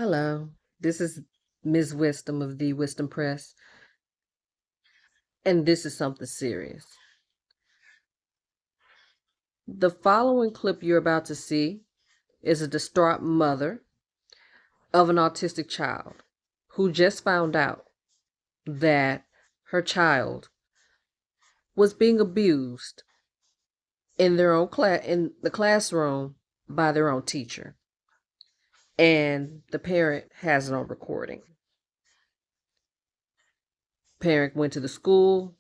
Hello, this is Ms. Wisdom of the Wisdom Press, and this is something serious. The following clip you're about to see is a distraught mother of an autistic child who just found out that her child was being abused in the classroom by their own teacher, and the parent has it on recording. Parent went to the school.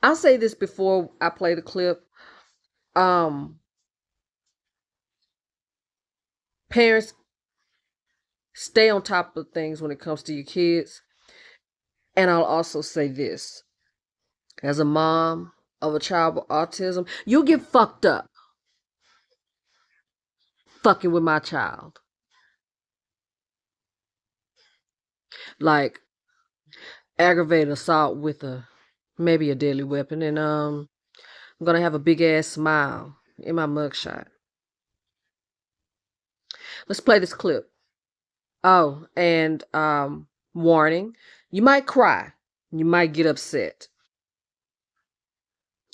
I'll say this before I play the clip. Parents, stay on top of things when it comes to your kids. And I'll also say this. As a mom of a child with autism, you'll get fucked up fucking with my child. Like aggravated assault with maybe a deadly weapon. And I'm gonna have a big ass smile in my mugshot. Let's play this clip. Oh, and warning, you might cry. You might get upset.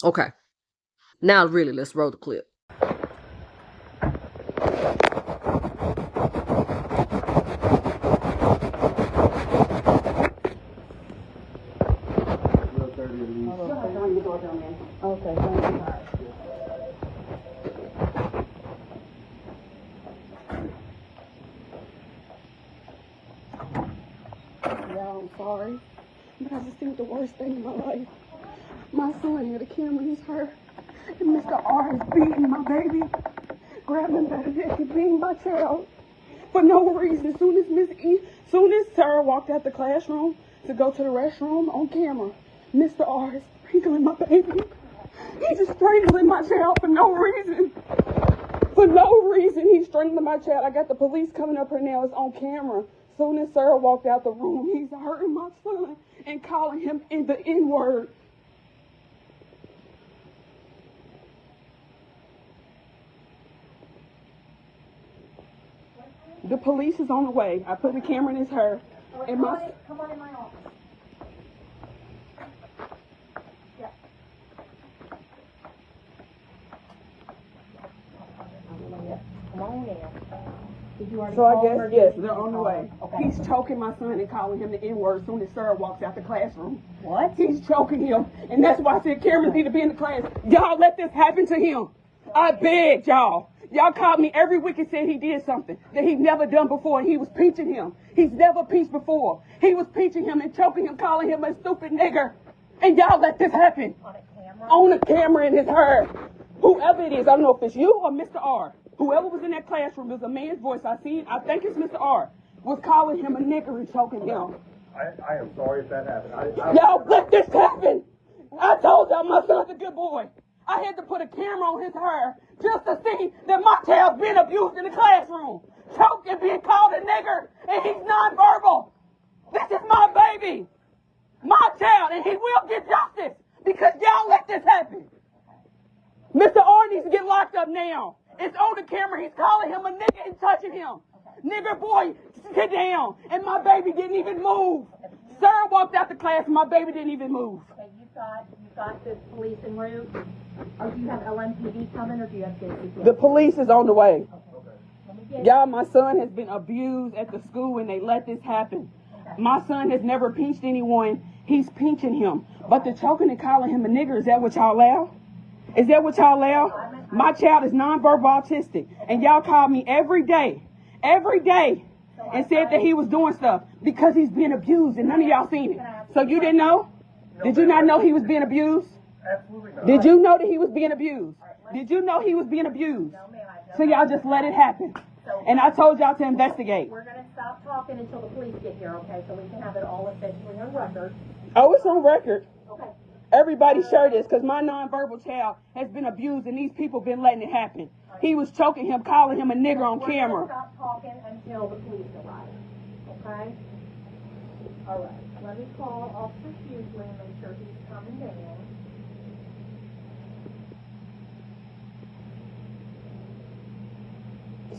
Okay. Now really, let's roll the clip. Okay, thank you. Yeah, I'm sorry, but I just think the worst thing in my life. My son had a camera in his hair, and Mr. R is beating my baby, grabbing by the neck and beating my child for no reason. Soon as Sarah walked out the classroom to go to the restroom on camera, Mr. R is strangling my baby. He's just strangling my child for no reason. For no reason, he's strangling my child. I got the police coming up here now. It's on camera. Soon as Sarah walked out the room, he's hurting my son and calling him in the N-word. The police is on the way. I put the camera in his hair. And Come on in my office. Yeah. Come on in. Did you already So I call guess, her? yes, they're on the way. Okay. He's choking my son and calling him the N-word as soon as Sarah walks out the classroom. What? He's choking him. And that's why I said cameras need to be in the class. Y'all let this happen to him. I begged y'all. Y'all called me every week and said he did something that he'd never done before, and he was peaching him. He's never peached before. He was peaching him and choking him, calling him a stupid nigger. And y'all let this happen. On a camera? On a camera in his hair. Whoever it is, I don't know if it's you or Mr. R. Whoever was in that classroom, there's a man's voice. I think it's Mr. R. Was calling him a nigger and choking him. I am sorry if that happened. Y'all let this happen. I told y'all my son's a good boy. I had to put a camera on his hair just to see that my child's being abused in the classroom. Choked and being called a nigger, and he's nonverbal. This is my baby. My child, and he will get justice because y'all let this happen. Mr. R needs to get locked up now. It's on the camera. He's calling him a nigger and touching him. Nigger boy, sit down. And my baby didn't even move. Sarah walked out the class and my baby didn't even move. Okay, you've got the police en route? Or do you have LMPD coming, or do you have JCPS? The police is on the way. Let me get Y'all, my son has been abused at the school and they let this happen. My son has never pinched anyone. He's pinching him. But the choking and calling him a nigger, is that what y'all allow? Is that what y'all allow? My child is nonverbal autistic. And y'all call me every day, and said that he was doing stuff because he's being abused and none of y'all seen it. So you didn't know? Did you not know he was being abused? Absolutely not. Did you know that he was being abused? Did you know he was being abused? No, ma'am, I don't. So y'all just let it happen. And I told y'all to investigate. We're going to stop talking until the police get here, okay? So we can have it all officially on record. Oh, it's on record. Okay. Everybody share this because my nonverbal child has been abused and these people been letting it happen. He was choking him, calling him a nigger on We're going camera. to stop talking until the police arrive, okay? All right. Let me call Officer Hughley and make sure he's coming down.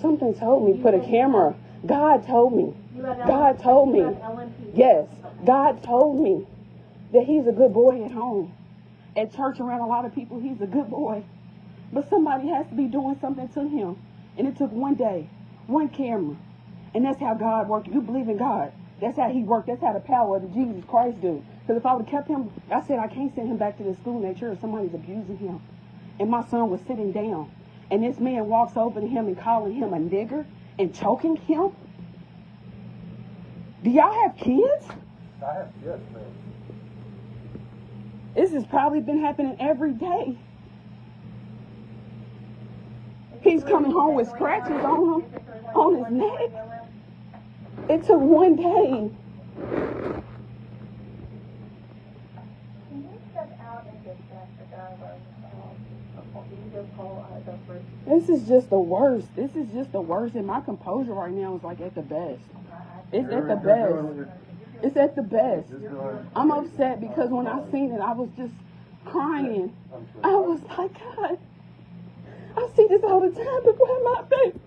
Something told me, put a camera. God told me. God told me. Yes, God told me that he's a good boy at home. At church around a lot of people, he's a good boy. But somebody has to be doing something to him. And it took one day, one camera. And that's how God worked. You believe in God. That's how he worked. That's how the power of Jesus Christ do. Because if I would have kept him, I said I can't send him back to the school next year. Somebody's abusing him. And my son was sitting down. And this man walks over to him and calling him a nigger and choking him. Do y'all have kids? I have, yes, ma'am. This has probably been happening every day. He's coming home with scratches on him, on his neck. It took one day. Can you step out and get that driver? This is just the worst. This is just the worst. And my composure right now is like at the best. It's at the best. It's at the best. I'm upset because when I seen it, I was just crying. I was like, God, I see this all the time, but where my baby?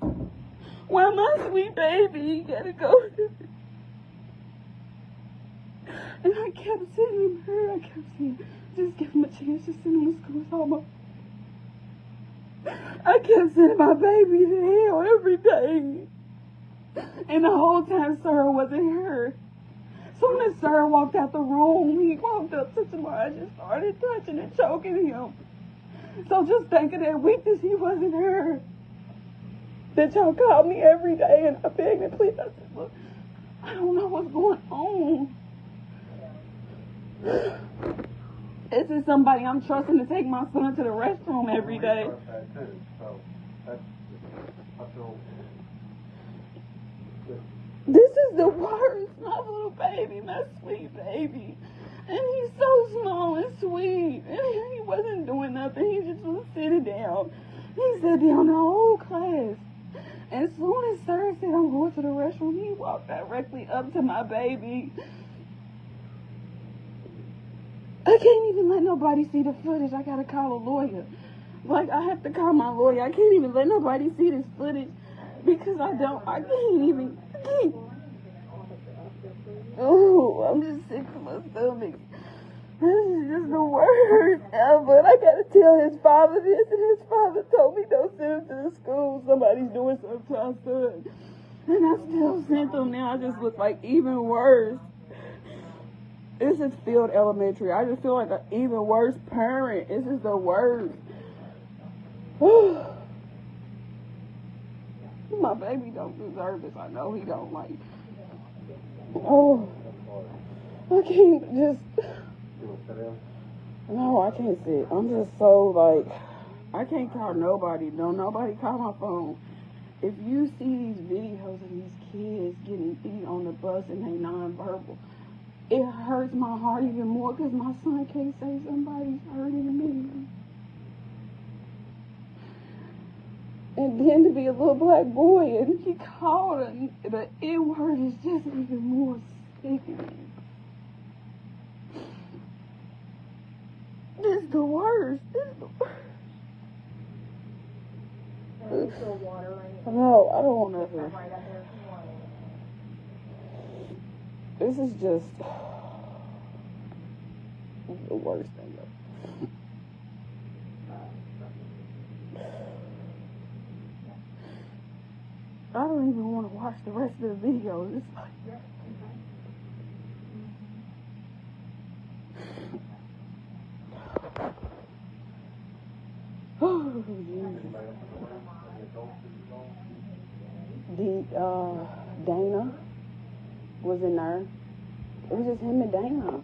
Where my sweet baby? You gotta go. And I kept sending her. I kept saying, just give him a chance. Just send him to school. It's almost. I kept sending my baby to hell every day. And the whole time Sarah wasn't here. Soon as Sarah walked out the room, he walked up to Tamara and just started touching and choking him. So just think of that weakness, he wasn't her. That y'all called me every day and I begged and pleaded. I said, look, I don't know what's going on. This is somebody I'm trusting to take my son to the restroom every day. This is the worst. My little baby, my sweet baby. And he's so small and sweet. And he wasn't doing nothing. He just was sitting down. He sat down the whole class. And as soon as Sarah said, I'm going to the restroom, he walked directly up to my baby. I can't even let nobody see the footage. I gotta call a lawyer. Like, I have to call my lawyer. I can't even let nobody see this footage because I can't even. Oh, I'm just sick to my stomach. This is just the worst ever. I gotta tell his father this, and his father told me don't send him to the school. Somebody's doing something to our son. And I still sent him now. I just look like even worse. This is Field Elementary. I just feel like an even worse parent. This is the worst. My baby don't deserve this. I know he don't. Like, oh, I can't just. No, I can't sit. I'm just so like, I can't call nobody. Don't nobody call my phone. If you see these videos of these kids getting beat on the bus and they nonverbal, it hurts my heart even more because my son can't say somebody's hurting me. And then to be a little black boy and he called and the N-word is just even more sickening. This is the worst. This is the worst. No, I don't want nothing. This is just the worst thing ever. I don't even want to watch the rest of the video. It's like, oh, Jesus. Dana was in there. It was just him and Dana.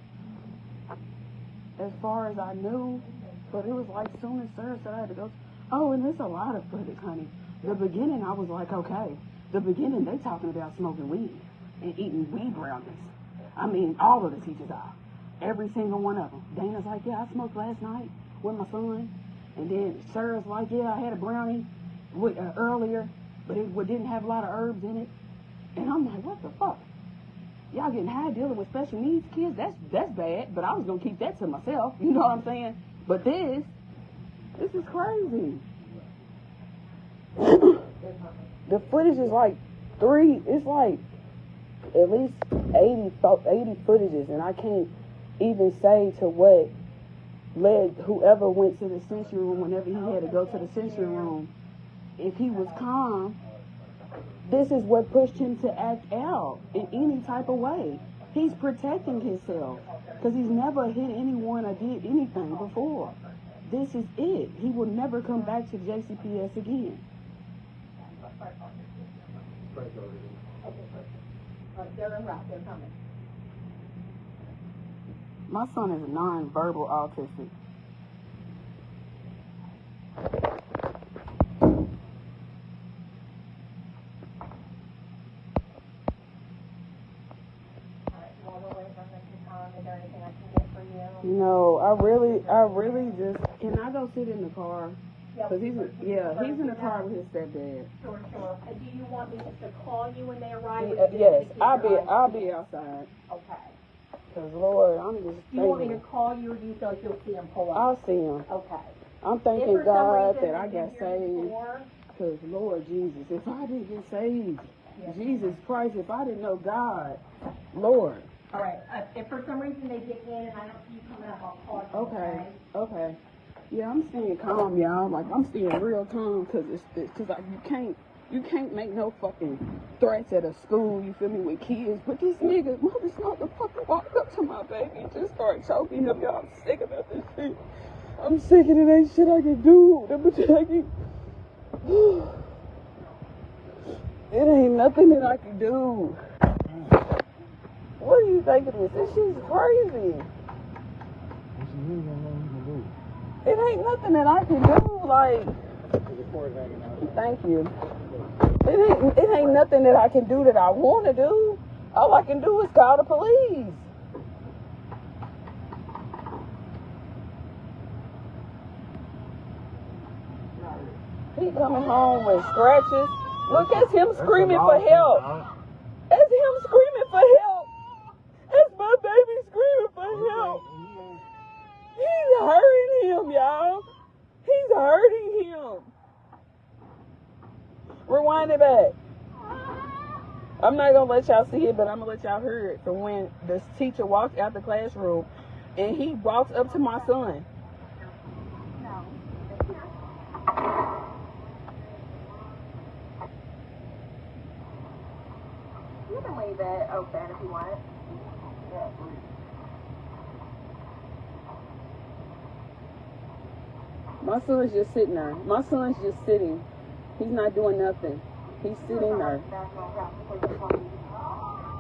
As far as I knew. But it was like soon as Sarah said I had to go. Oh, and there's a lot of footage, honey. The beginning, I was like, okay. The beginning, they talking about smoking weed and eating weed brownies. I mean, all of the teachers are. Every single one of them. Dana's like, yeah, I smoked last night with my son. And then Sarah's like, yeah, I had a brownie earlier, but it didn't have a lot of herbs in it. And I'm like, what the fuck? Y'all getting high dealing with special needs kids? That's bad, but I was going to keep that to myself. You know what I'm saying? But this is crazy. The footage is like it's like at least 80 footages, and I can't even say to what led whoever went to the sensory room whenever he had to go to the sensory room. If he was calm, this is what pushed him to act out in any type of way. He's protecting himself because he's never hit anyone or did anything before. This is it. He will never come back to JCPS again. My son is non-verbal autistic. No, I really just, can I go sit in the car? Because he's in the car with his stepdad. Sure. And do you want me just to call you when they arrive? Yes, I'll be outside. Okay. Because, Lord, I'm just Do you want me to call you, or do you feel like you'll see him pull up? I'll see him. Okay. I'm thanking God that I got saved. Because, Lord Jesus, if I didn't get saved, Jesus Christ, if I didn't know God, Lord. All right. If for some reason they get in and I don't see you coming up, I'll call you. Okay. Yeah, I'm staying calm, y'all. Like, I'm staying real calm because you can't make no fucking threats at a school, you feel me, with kids. But this nigga, motherfucker, walked up to my baby and just started choking him. Y'all, I'm sick about this shit. I'm sick of it. Ain't shit I can do. It ain't nothing that I can do. What do you think of this? This shit's crazy. It ain't nothing that I can do, like, thank you. It ain't nothing that I can do that I want to do. All I can do is call the police. He coming home with scratches. Look, that's him screaming for help. That's him screaming for help. That's my baby screaming for help. He's hurting him, y'all. He's hurting him. Rewind it back. I'm not going to let y'all see it, but I'm going to let y'all hear it from when the teacher walked out the classroom and he walks up to my son. You can leave it open if you want. Yeah, please. My son's just sitting there. My son's just sitting. He's not doing nothing. He's sitting there.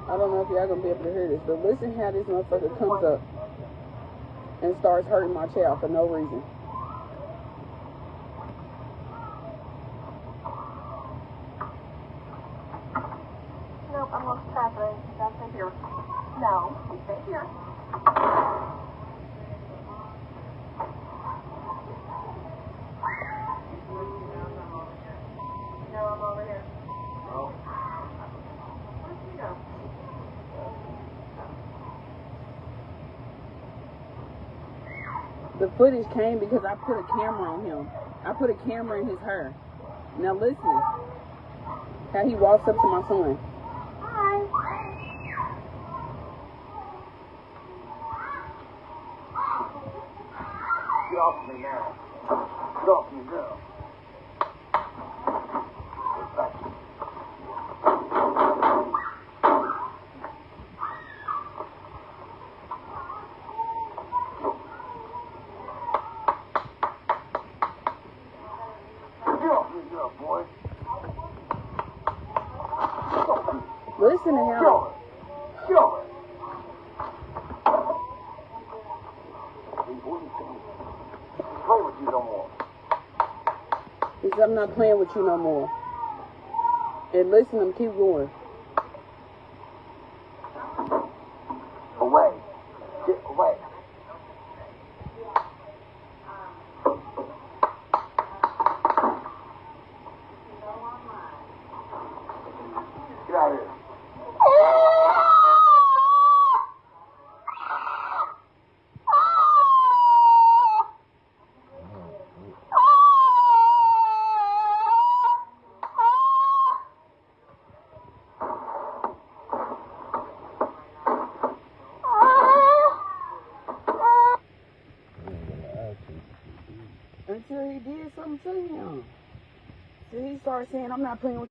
I don't know if y'all gonna be able to hear this, but listen how this motherfucker comes up and starts hurting my child for no reason. Nope, I'm lost traffic. That's stay here. No, you stay here. No, I'm over here. Oh. Where'd you go? The footage came because I put a camera on him. I put a camera in his hair. Now listen how he walks up to my son. Hi. Get off me now. Get off me now. Listen to him. Show it. Play with you no more. He said, I'm not playing with you no more. And listen to him, keep going. Away. Get away. Get out of here. him to him. See, he started saying, I'm not playing with